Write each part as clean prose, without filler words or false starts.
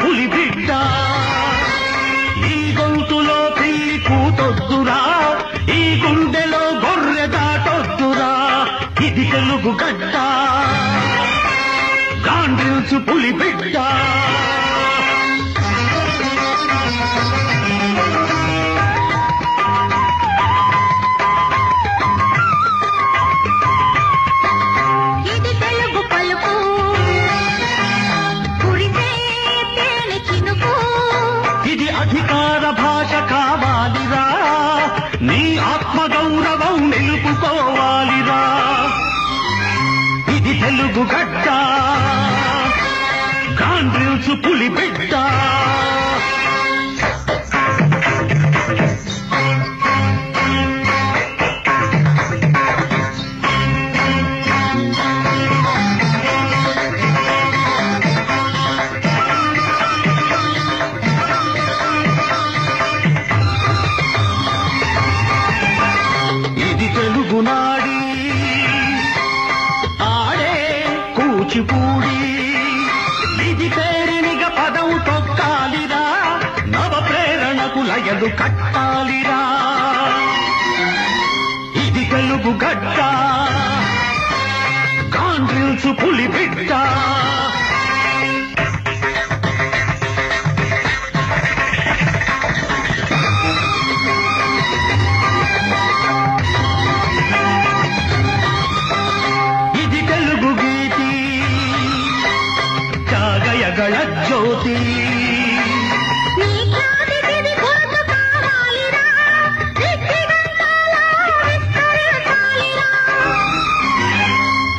పులి బిడ్డ ఈ గొంతులో పిల్లి కూతొద్దురా ఈ గుండెలో గొర్రె దాటొద్దురా ఇది తెలుగు గడ్డ గాండ్రిల్సు పులి బిడ్డ అధికార భాష కావాలిరా నీ ఆత్మగౌరవం నిలుపుకోవాలిరా ఇది తెలుగు గడ్డ గాండ్రిల్సు పులి బిడ్డ తెలుగునాడి ఆడే కూచిపూడి విధి పేరినిగ పదం తొక్కాలిరా నవ ప్రేరణకు లయలు కట్టాలిరా ఇది తెలుగు గడ్డ గాండ్రిల్సు పులి బిడ్డ ಗಳ ಜ್ಯೋತಿ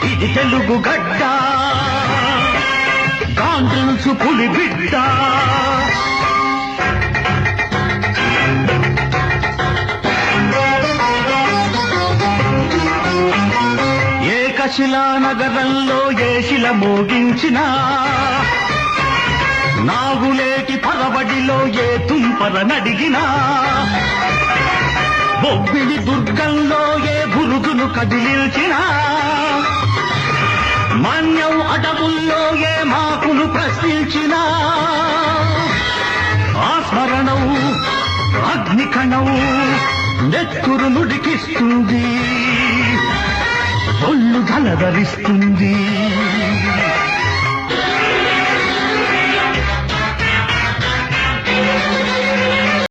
ఇది తెలుగు గడ్డ గాండ్రిల్సు పులి బిడ్డ ఏకశిలా నగరంలో ఏ శిల మోగించిన నాగులేటి పరవడిలో ఏ తుంపర నడిగినా బొబ్బిలి దుర్గంలో ఏ బురుదును కదిలించినా మన్యం అడవుల్లో ఏ మాకును ప్రశ్నించినా ఆ స్మరణవు అగ్నికణవు నెత్తురు నుడికిస్తుంది ఒళ్ళు జలధరిస్తుంది